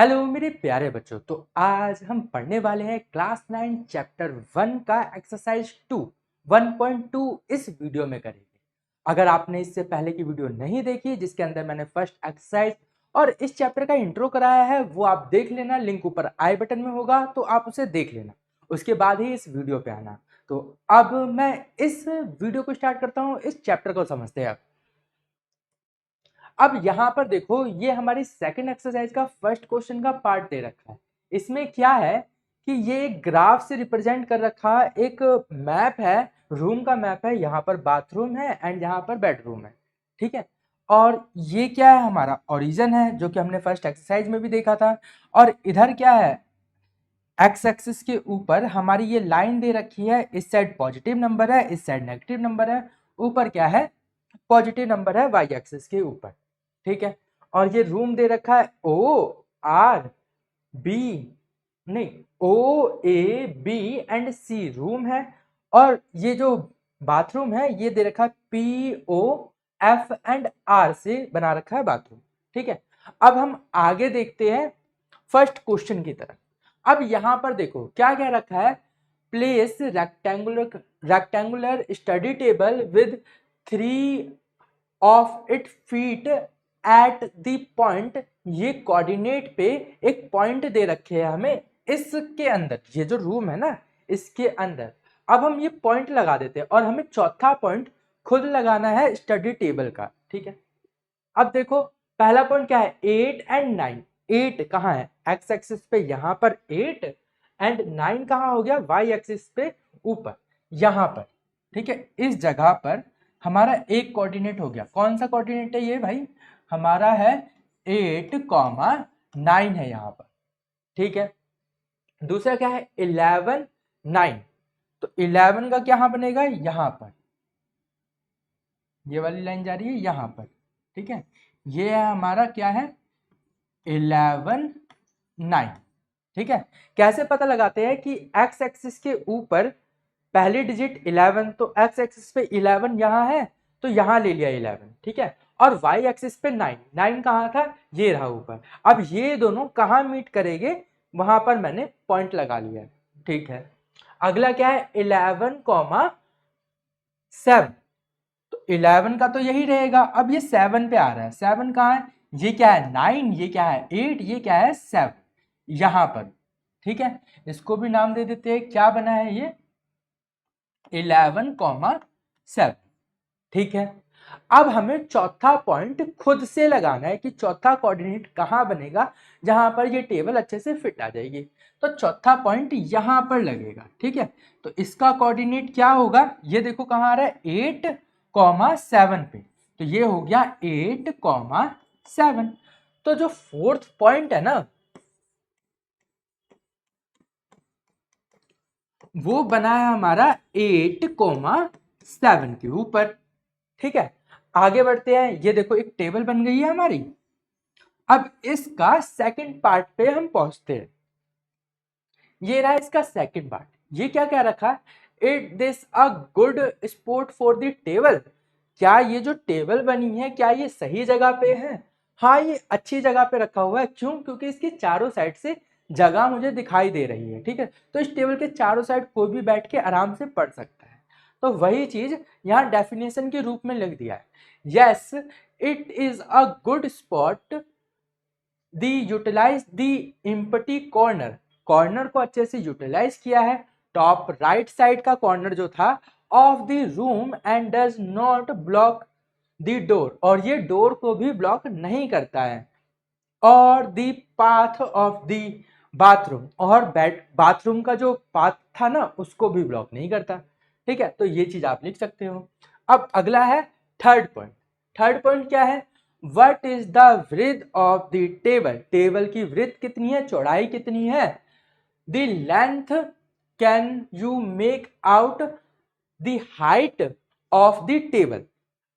Hello मेरे प्यारे बच्चों। तो आज हम पढ़ने वाले हैं क्लास 9 चैप्टर 1 का एक्सरसाइज 2 1.2 इस वीडियो में करेंगे। अगर आपने इससे पहले की वीडियो नहीं देखी जिसके अंदर मैंने फर्स्ट एक्सरसाइज और इस चैप्टर का इंट्रो कराया है वो आप देख लेना, लिंक ऊपर आई बटन में होगा तो आप उसे देख लेना, उसके बाद ही इस वीडियो पे आना। तो अब मैं इस वीडियो को स्टार्ट करता हूँ, इस चैप्टर को समझते हैं। अब यहां पर देखो, ये हमारी सेकंड एक्सरसाइज का फर्स्ट क्वेश्चन का पार्ट दे रखा है। इसमें क्या है कि ये एक ग्राफ से रिप्रेजेंट कर रखा है, एक मैप है, रूम का मैप है। यहाँ पर बाथरूम है एंड यहाँ पर बेडरूम है, ठीक है। और ये क्या है, हमारा ओरिजिन है जो कि हमने फर्स्ट एक्सरसाइज में भी देखा था। और इधर क्या है, एक्स एक्सिस के ऊपर हमारी ये लाइन दे रखी है, इस साइड पॉजिटिव नंबर है, इस साइड नेगेटिव नंबर है, ऊपर क्या है, पॉजिटिव नंबर है वाई एक्सिस के ऊपर, ठीक है। और ये रूम दे रखा है ओ आर बी, नहीं, O A B and C room है। और ये जो बाथरूम है ये दे रखा है P O F and R से बना रखा है बाथरूम, ठीक है। अब हम आगे देखते हैं फर्स्ट क्वेश्चन की तरफ। अब यहां पर देखो क्या कह रखा है, place rectangular study table with 3 of it feet at the point. ये कोऑर्डिनेट पे एक पॉइंट दे रखे हैं हमें, इसके अंदर ये जो रूम है ना इसके अंदर। अब हम ये पॉइंट लगा देते हैं और हमें चौथा पॉइंट खुद लगाना है स्टडी टेबल का, ठीक है। अब देखो पहला पॉइंट क्या है, 8 एंड 9। 8 कहाँ है, एक्स एक्सिस पे यहाँ पर 8 एंड 9 कहाँ हो गया, वाई एक्सिस पे ऊपर यहाँ पर, ठीक है। इस जगह पर हमारा एक कोऑर्डिनेट हो गया। कौन सा कोऑर्डिनेट है ये भाई, हमारा है 8, 9 है यहाँ पर, ठीक है। दूसरा क्या है 11, 9। तो 11 का क्या बनेगा, यहाँ पर ये वाली लाइन जा रही है यहाँ पर, ठीक है। ये है हमारा क्या है 11, 9, ठीक है। कैसे पता लगाते हैं कि एक्स एक्सिस के ऊपर पहली डिजिट 11, तो एक्स एक्सिस पे 11 यहाँ है तो यहाँ ले लिया 11, ठीक है। और वाई एक्सिस पे 9, 9 कहाँ था, ये रहा ऊपर। अब ये दोनों कहाँ मीट करेंगे, वहां पर मैंने पॉइंट लगा लिया, ठीक है। अगला क्या है 11, 7। तो 11 का तो यही रहेगा। अब ये 7 पे आ रहा है, 7 कहाँ है, ये क्या है 9, ये क्या है 8, ये क्या है 7 यहाँ पर, ठीक है। इसको भी नाम दे देते हैं, क्या बना है ये 11, 7, ठीक है। अब हमें चौथा पॉइंट खुद से लगाना है कि चौथा कोऑर्डिनेट कहाँ बनेगा जहां पर ये टेबल अच्छे से फिट आ जाएगी। तो चौथा पॉइंट यहां पर लगेगा, ठीक है। तो इसका कोऑर्डिनेट क्या होगा, ये देखो कहाँ आ रहा है 8, 7 पे, तो ये हो गया 8, 7। तो जो फोर्थ पॉइंट है ना वो बना है हमारा 8, 7 के ऊपर, ठीक है। आगे बढ़ते हैं, ये देखो एक टेबल बन गई है हमारी। अब इसका सेकंड पार्ट पे हम पहुंचते हैं। ये रहा इसका सेकंड पार्ट। ये क्या कह रखा है, it this a good spot for the table. क्या ये जो टेबल बनी है क्या ये सही जगह पे है, हाँ ये अच्छी जगह पे रखा हुआ है। क्यों, क्योंकि इसके चारों साइड से जगह मुझे दिखाई दे रही है, ठीक है। तो इस टेबल के चारों साइड कोई भी बैठ के आराम से पढ़ सकता है। तो वही चीज यहाँ डेफिनेशन के रूप में लिख दिया है, yes it is a good spot the utilize the empty corner. Corner को अच्छे से यूटिलाइज किया है, टॉप राइट साइड का कॉर्नर जो था of the room and does not block the door, और ये डोर को भी ब्लॉक नहीं करता है, और the path of the bathroom, और बाथरूम का जो पाथ था ना उसको भी ब्लॉक नहीं करता, ठीक है। तो ये चीज आप लिख सकते हो। अब अगला है थर्ड पॉइंट। थर्ड पॉइंट क्या है, what is the width of the table. Table की विड्थ कितनी है, चौड़ाई कितनी है, the length can you make out the height of the table.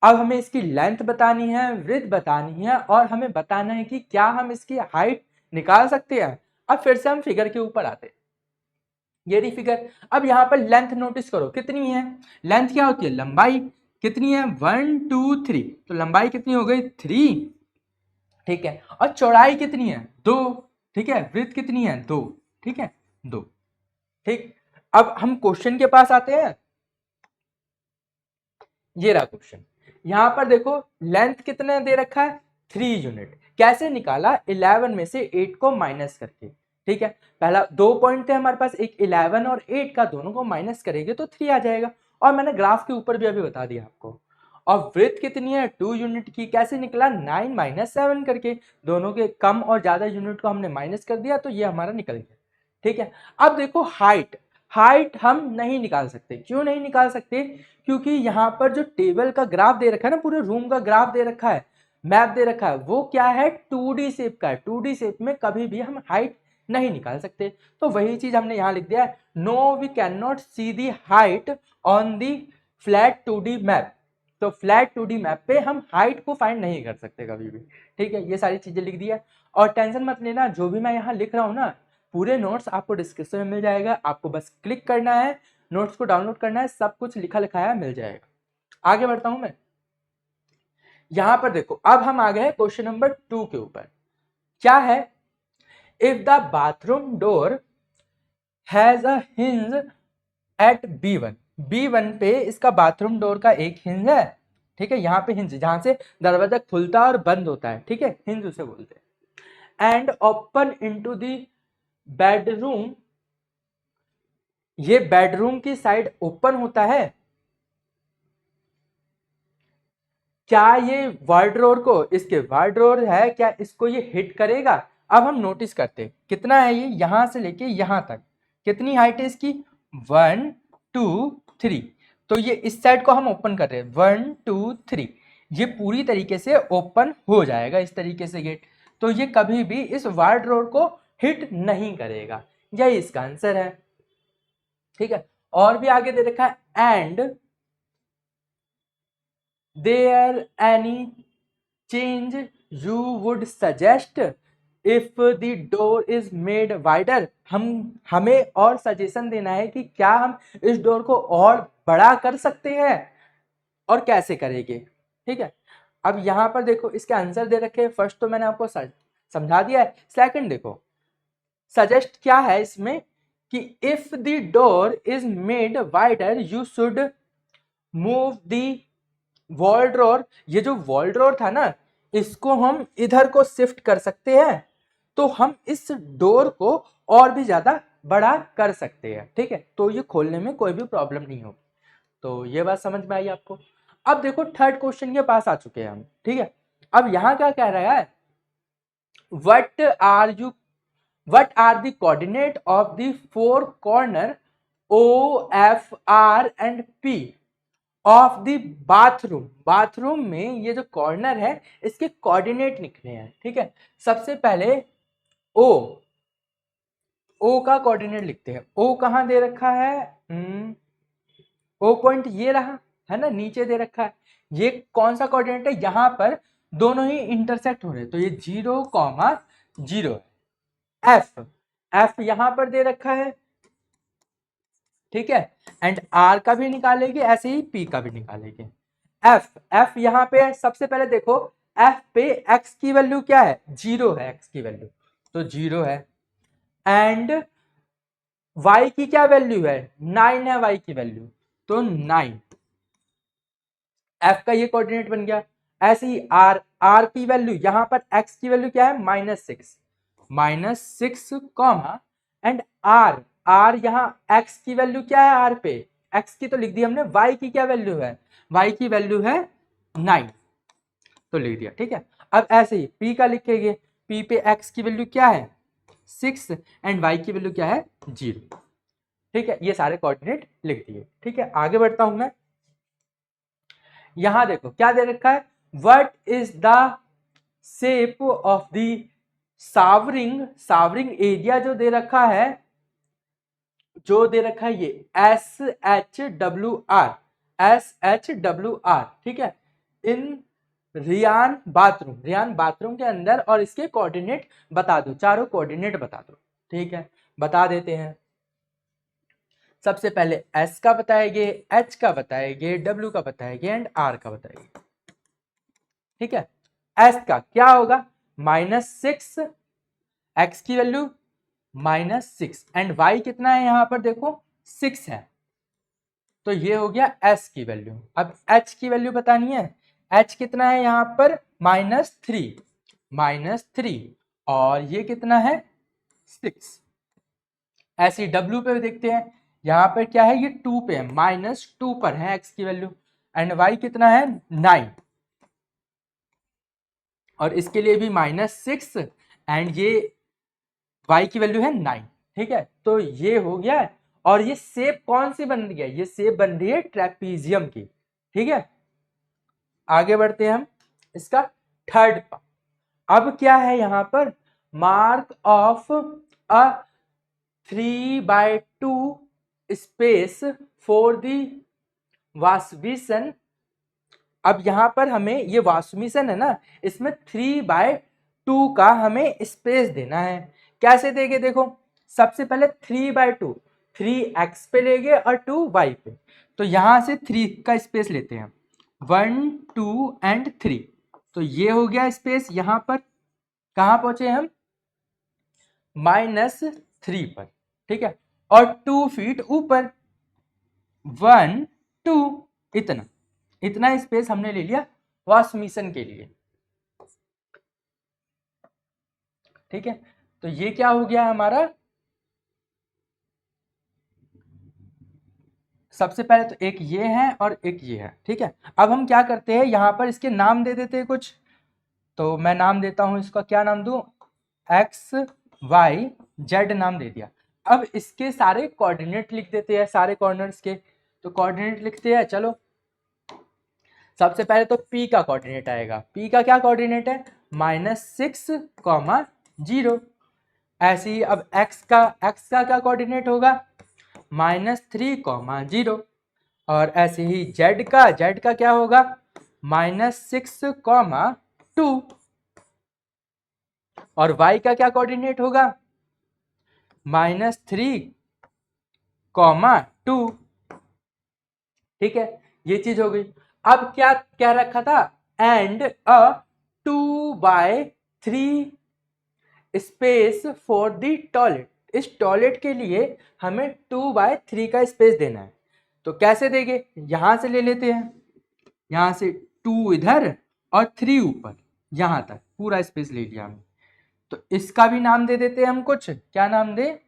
अब हमें इसकी लेंथ बतानी है, विड्थ बतानी है, और हमें बताना है कि क्या हम इसकी हाइट निकाल सकते हैं। अब फिर से हम फिगर के ऊपर आते हैं, ये रही फिगर। अब यहाँ पर लेंथ नोटिस करो कितनी है, लेंथ क्या होती है, लंबाई कितनी है 1 2 3, तो लंबाई कितनी हो गई 3, ठीक है। और चौड़ाई कितनी है 2, ठीक है, वृत्त कितनी है, 2, ठीक है, 2, ठीक। अब हम क्वेश्चन के पास आते हैं। ये रहा क्वेश्चन, यहां पर देखो लेंथ कितना दे रखा है, 3 यूनिट। कैसे निकाला, 11 में से 8 को माइनस करके, ठीक है। पहला 2 पॉइंट थे हमारे पास, एक 11 और 8 का, दोनों को माइनस करेंगे तो 3 आ जाएगा। और मैंने ग्राफ के ऊपर भी अभी बता दिया आपको। और वृत्त कितनी है, 2 यूनिट की। कैसे निकला, 9 माइनस 7 करके, दोनों के कम और ज्यादा यूनिट को हमने माइनस कर दिया तो ये हमारा निकल गया, ठीक है। अब देखो हाइट, हाइट हम नहीं निकाल सकते। क्यों नहीं निकाल सकते, क्योंकि यहाँ पर जो टेबल का ग्राफ दे रखा है ना, पूरे रूम का ग्राफ दे रखा है, मैप दे रखा है, वो क्या है, 2D शेप का है। 2D शेप में कभी भी हम हाइट नहीं निकाल सकते। तो वही चीज हमने यहाँ लिख दिया है, no we can not see the height on the flat 2D map. तो फ्लैट 2D मैप पे हम हाइट को फाइंड नहीं कर सकते कभी भी, ठीक है। ये सारी चीजें लिख दी है। और टेंशन मत लेना, जो भी मैं यहाँ लिख रहा हूँ ना, पूरे नोट्स आपको डिस्क्रिप्शन में मिल जाएगा। आपको बस क्लिक करना है, नोट्स को डाउनलोड करना है, सब कुछ लिखा लिखाया मिल जाएगा। आगे बढ़ता हूं मैं। यहां पर देखो, अब हम आ गए क्वेश्चन नंबर 2 के ऊपर। क्या है, if the bathroom door has a hinge at B1, B1 पे इसका बाथरूम डोर का एक हिंज है, ठीक है। यहाँ पे हिंज, जहां से दरवाजा खुलता और बंद होता है, ठीक है, हिंज उसे बोलते हैं। And open into the bedroom, ये बेडरूम की साइड ओपन होता है। क्या ये वार्डरोब को, इसके वार्डरोब है, क्या इसको ये हिट करेगा। अब हम नोटिस करते कितना है ये, यहां से लेके यहां तक कितनी हाइट है इसकी, 1 2 3। तो ये इस साइड को हम ओपन कर रहे हैं, 1 2 3, ये पूरी तरीके से ओपन हो जाएगा इस तरीके से गेट। तो ये कभी भी इस वार्डरोब को हिट नहीं करेगा, यही इसका आंसर है, ठीक है। और भी आगे दे रखा है, and there any change you would suggest if the door is made wider। हमें और सजेशन देना है कि क्या हम इस डोर को और बड़ा कर सकते हैं और कैसे करेंगे, ठीक है। अब यहां पर देखो इसके आंसर दे रखे हैं। फर्स्ट तो मैंने आपको समझा दिया है। सेकंड देखो, सजेस्ट क्या है इसमें कि if the door is made wider you should move the wardrobe. ये जो वॉल्ड्रोर था ना, इसको हम इधर को शिफ्ट कर सकते हैं, तो हम इस डोर को और भी ज्यादा बड़ा कर सकते हैं, ठीक है। तो ये खोलने में कोई भी प्रॉब्लम नहीं होगी। तो ये बात समझ में आई आपको। अब देखो थर्ड क्वेश्चन के पास आ चुके हैं हम, ठीक है। अब यहां क्या कह रहा है, what are the coordinate of the 4 corner OFR and P of the bathroom. Bathroom में ये जो कॉर्नर है, इसके कोऑर्डिनेट लिखने हैं, ठीक है। सबसे पहले ओ का कोऑर्डिनेट लिखते हैं। ओ कहां दे रखा है, ओ पॉइंट ये रहा है ना, नीचे दे रखा है। ये कौन सा कोऑर्डिनेट है, यहां पर दोनों ही इंटरसेक्ट हो रहे हैं, तो ये 0,0 है। एफ यहां पर दे रखा है, ठीक है। एंड आर का भी निकालेंगे, ऐसे ही पी का भी निकालेंगे। एफ यहां पे है। सबसे पहले देखो एफ पे एक्स की वैल्यू क्या है, 0 है एक्स की वैल्यू, तो 0 है। एंड वाई की क्या वैल्यू है, 9 है वाई की वैल्यू, तो 9। एफ का ये कोऑर्डिनेट बन गया। ऐसे ही आर की वैल्यू, यहां पर एक्स की वैल्यू क्या है, -6 कॉमा, एंड आर यहाँ एक्स की वैल्यू क्या है, आर पे एक्स की तो लिख दी हमने, वाई की क्या वैल्यू है, वाई की वैल्यू है 9, तो लिख दिया, ठीक है। अब ऐसे ही पी का लिखेंगे, पी पे एक्स की वैल्यू क्या है 6 एंड वाई की वैल्यू क्या है 0, ठीक है। ये सारे कोऑर्डिनेट लिख दिए, ठीक है। आगे बढ़ता हूं मैं। यहां देखो क्या दे रखा है, what is the shape of the souring area, जो दे रखा है, ये SHWR, ठीक है। इन रियान बाथरूम के अंदर, और इसके कोऑर्डिनेट बता दो, चारों कोऑर्डिनेट बता दो, ठीक है। बता देते हैं। सबसे पहले S का बताएंगे, H का बताएंगे, W का बताएंगे एंड R का बताएंगे, ठीक है। S का क्या होगा, -6 x की वैल्यू -6 एंड y कितना है यहाँ पर देखो 6 है, तो ये हो गया s की वैल्यू। अब h की वैल्यू बतानी है, h कितना है यहाँ पर -3 और ये कितना है 6। ऐसे w पे देखते हैं, यहाँ पर क्या है, ये 2 पे है, -2 पर है x की वैल्यू एंड y कितना है 9 और इसके लिए भी -6 एंड ये y की वैल्यू है 9। ठीक है, तो ये हो गया है। और ये शेप कौन सी बन रही है, ये शेप बन रही है ट्रेपीजियम की। ठीक है, आगे बढ़ते हैं हम इसका थर्ड पार्ट। अब क्या है यहाँ पर, mark of a 3/2 space for the washbasin. अब यहाँ पर हमें ये वास्विसन है ना, इसमें 3/2 का हमें स्पेस देना है। कैसे देंगे देखो, सबसे पहले 3/2, 3x पे लेंगे और 2y पे, तो यहां से 3 का स्पेस लेते हैं, 1 2 एंड 3, तो ये हो गया स्पेस। यहां पर कहां पहुंचे हम, -3 पर। ठीक है, और 2 फीट ऊपर, 1 2, इतना इतना स्पेस हमने ले लिया वास्मिसन के लिए। ठीक है, तो ये क्या हो गया हमारा, सबसे पहले तो एक ये है और एक ये है। ठीक है, अब हम क्या करते हैं, यहाँ पर इसके नाम दे देते हैं कुछ, तो मैं नाम देता हूं, इसका क्या नाम दूं, XYZ नाम दे दिया। अब इसके सारे कोऑर्डिनेट लिख देते हैं, सारे कॉर्नर्स के, तो कोऑर्डिनेट लिखते हैं। चलो, सबसे पहले तो P का कोऑर्डिनेट आएगा, P का क्या कोऑर्डिनेट है, -6, 0। ऐसे ही अब x का क्या कोऑर्डिनेट होगा, -3, 0। और ऐसे ही z का क्या होगा, -6, 2। और y का क्या कोऑर्डिनेट होगा, -3, 2। ठीक है, ये चीज हो गई। अब क्या कह रखा था, and a 2/3 space for the toilet. इस टॉयलेट के लिए हमें 2/3 का स्पेस देना है, तो कैसे देंगे, यहां से ले लेते हैं, यहां से 2 इधर और 3 ऊपर, यहां तक पूरा स्पेस ले लिया हमने। तो इसका भी नाम दे देते हैं हम कुछ, क्या नाम दे,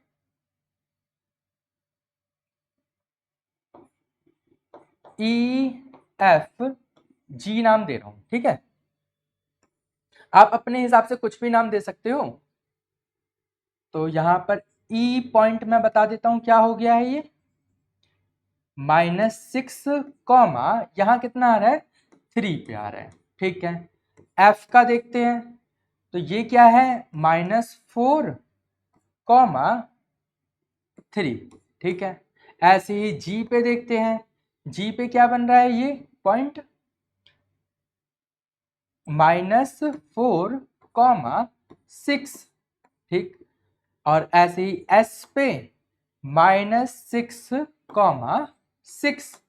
EFG नाम दे रहा हूं। ठीक है, आप अपने हिसाब से कुछ भी नाम दे सकते हो। तो यहां पर E पॉइंट मैं बता देता हूं क्या हो गया है, ये -6, यहां कितना आ रहा है, 3 पे आ रहा है। ठीक है, F का देखते हैं, तो ये क्या है, -4, 3। ठीक है, ऐसे ही G पे देखते हैं, G पे क्या बन रहा है, ये पॉइंट -4, 6। ठीक, और ऐसे ही S पे -6, 6।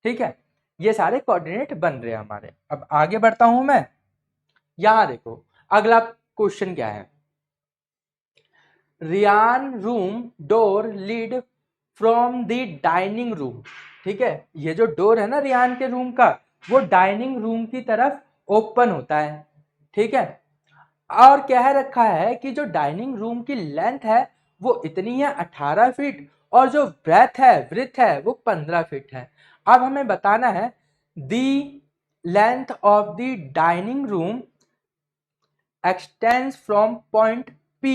ठीक है, ये सारे कोऑर्डिनेट बन रहे हैं हमारे। अब आगे बढ़ता हूं मैं, यहां देखो अगला क्वेश्चन क्या है, रियान room door lead from the dining room. ठीक है, ये जो डोर है ना रियान के रूम का, वो डाइनिंग रूम की तरफ ओपन होता है। ठीक है, और कह रखा है कि जो डाइनिंग रूम की लेंथ है वो इतनी है 18 फीट, और जो ब्रेथ है वो 15 फीट है। अब हमें बताना है the length of the dining room extends from point P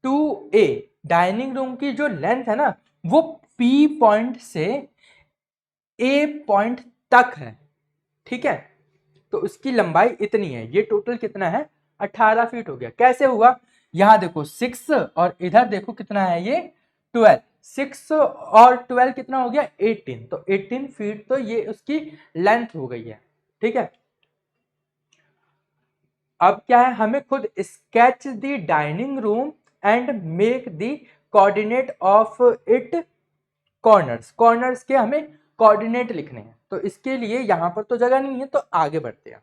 to A। Dining room की जो लेंथ है ना, वो P पॉइंट से A पॉइंट तक है। ठीक है, तो उसकी लंबाई इतनी है, ये टोटल कितना है, 18 फीट हो गया। कैसे हुआ, यहां देखो 6 और इधर देखो कितना है, ये 12, 6 और 12 कितना हो गया, 18, तो 18 फीट तो ये उसकी लेंथ हो गई है। ठीक है, अब क्या है, हमें खुद sketch the dining room and make the coordinate of it corners के हमें कोऑर्डिनेट लिखने हैं। तो इसके लिए यहां पर तो जगह नहीं है, तो आगे बढ़ते हैं,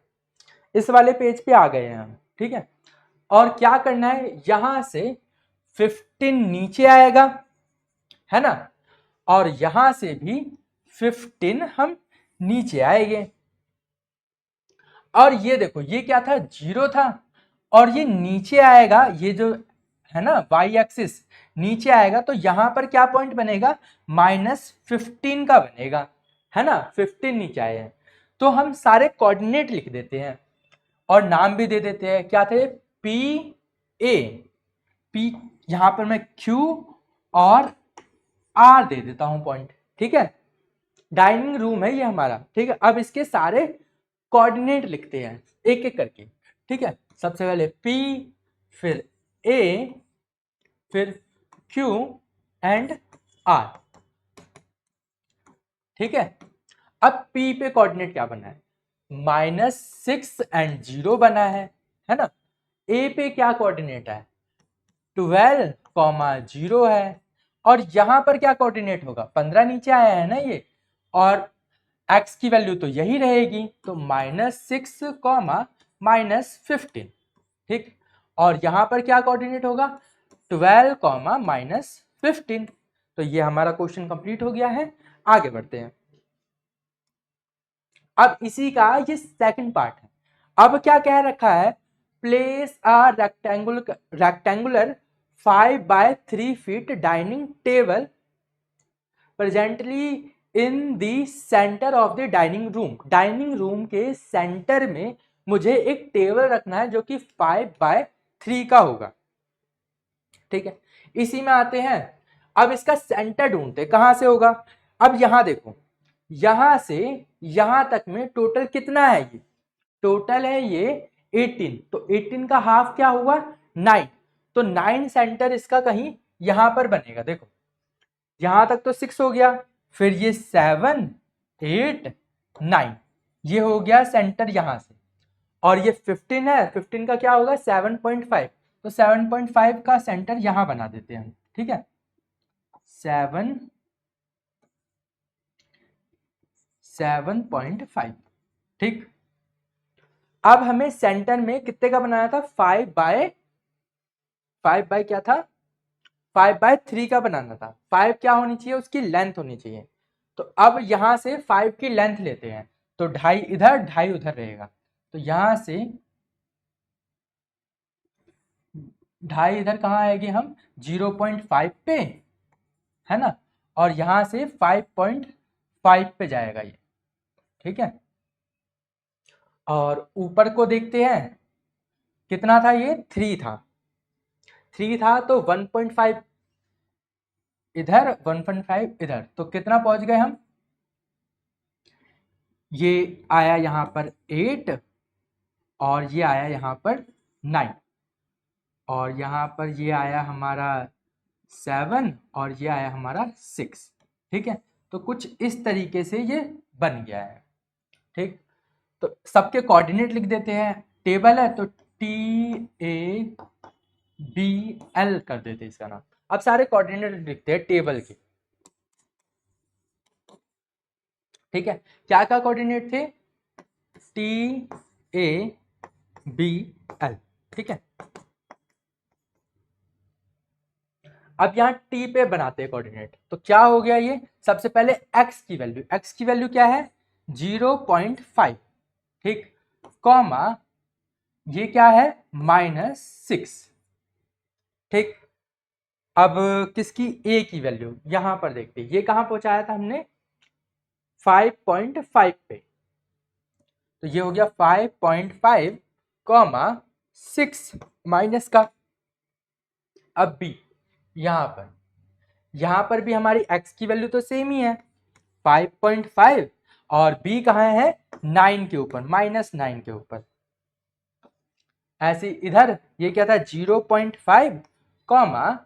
इस वाले पेज पे आ गए हैं हम। ठीक है, और क्या करना है, यहां से 15 नीचे आएगा, है ना, और यहां से भी 15 हम नीचे आएंगे। और ये देखो ये क्या था, 0 था, और ये नीचे आएगा, ये जो है ना वाई एक्सिस नीचे आएगा, तो यहां पर क्या पॉइंट बनेगा, -15 का बनेगा, है ना, 15 नीचे आए हैं। तो हम सारे कोऑर्डिनेट लिख देते हैं और नाम भी दे देते हैं, क्या थे, पी ए, पी, यहां पर मैं क्यू और आर दे देता हूं पॉइंट, ठीक है। डाइनिंग रूम है ये हमारा, ठीक है। अब इसके सारे कोऑर्डिनेट लिखते हैं एक एक करके, ठीक है। सबसे पहले P, फिर A, फिर Q एंड R, ठीक है। अब P पे कोऑर्डिनेट क्या बना है, -6 एंड 0 बना है ना। A पे क्या कोऑर्डिनेट है, 12, 0 है, और यहां पर क्या कोऑर्डिनेट होगा, 15 नीचे आया है ना ये, और x की वैल्यू तो यही रहेगी, तो -6, -15, ठीक। और यहां पर क्या कोऑर्डिनेट होगा, 12, -15। तो ये हमारा क्वेश्चन कंप्लीट हो गया है। आगे बढ़ते हैं। अब इसी का ये सेकंड पार्ट है। अब क्या कह रखा है, place a rectangular 5 by 3 feet dining table presently in the centre of the dining room. Dining room के सेंटर में मुझे एक टेबल रखना है जो कि 5 by 3 का होगा, ठीक है। इसी में आते हैं, अब इसका सेंटर ढूंढते, कहां से होगा। अब यहां देखो, यहां से यहां तक में टोटल कितना है, ये टोटल है ये 18, तो 18 का हाफ क्या हुआ, 9, तो 9 सेंटर इसका कहीं यहां पर बनेगा। देखो यहां तक तो 6 हो गया, फिर ये 7, 8, 9, ये हो गया सेंटर यहां से, और ये 15 है, 15 का क्या होगा, 7.5, तो 7.5 का सेंटर यहां बना देते हैं हम, ठीक है। 7.5, ठीक। अब हमें सेंटर में कितने का बनाना था, 5 बाय क्या था, 5 by 3 का बनाना था। 5 क्या होनी चाहिए, उसकी लेंथ होनी चाहिए। तो अब यहां से 5 की लेंथ लेते हैं, तो 2.5 इधर 2.5 उधर रहेगा, तो यहां से 2.5 इधर कहाँ आएगी, हम 0.5 पे, है ना, और यहां से 5.5 पे जाएगा ये, ठीक है। और ऊपर को देखते हैं, कितना था ये, 3 था, 3 था, तो 1.5 इधर, 1.5 इधर, तो कितना पहुंच गए हम, ये आया यहां पर 8, और ये आया यहां पर 9, और यहां पर ये आया हमारा 7, और ये आया हमारा 6, ठीक है। तो कुछ इस तरीके से ये बन गया है, ठीक। तो सबके कोऑर्डिनेट लिख देते हैं, टेबल है तो TABL कर देते हैं इसका नाम। अब सारे कोऑर्डिनेट लिखते हैं टेबल के, ठीक है। क्या क्या कोऑर्डिनेट थे, TABL, ठीक है। अब यहाँ टी पे बनाते हैं कोऑर्डिनेट, तो क्या हो गया ये, सबसे पहले x की वैल्यू क्या है, 0.5, ठीक, कॉमा ये क्या है, -6, ठीक। अब किसकी, a की वैल्यू यहां पर देखते हैं, ये कहां पहुंचाया था हमने, 5.5 पे, तो ये हो गया 5.5, कॉमा 6 माइनस का। अब b, यहां पर भी हमारी x की वैल्यू तो सेम ही है 5.5, और b कहाँ है, 9 के ऊपर, -9 के ऊपर। ऐसे इधर ये क्या था, 0.5, कॉमा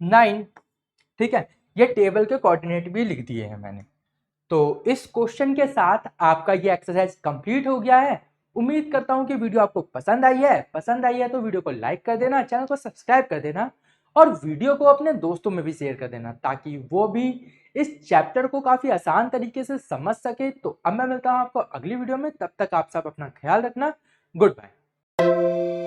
9, ठीक है। ये टेबल के कोऑर्डिनेट भी लिख दिए हैं मैंने। तो इस क्वेश्चन के साथ आपका ये एक्सरसाइज कंप्लीट हो गया है। उम्मीद करता हूं कि वीडियो आपको पसंद आई है तो वीडियो को लाइक कर देना, चैनल को सब्सक्राइब कर देना, और वीडियो को अपने दोस्तों में भी शेयर कर देना, ताकि वो भी इस चैप्टर को काफी आसान तरीके से समझ सके। तो अब मैं मिलता हूं आपको अगली वीडियो में, तब तक आप सब अपना ख्याल रखना। Good bye.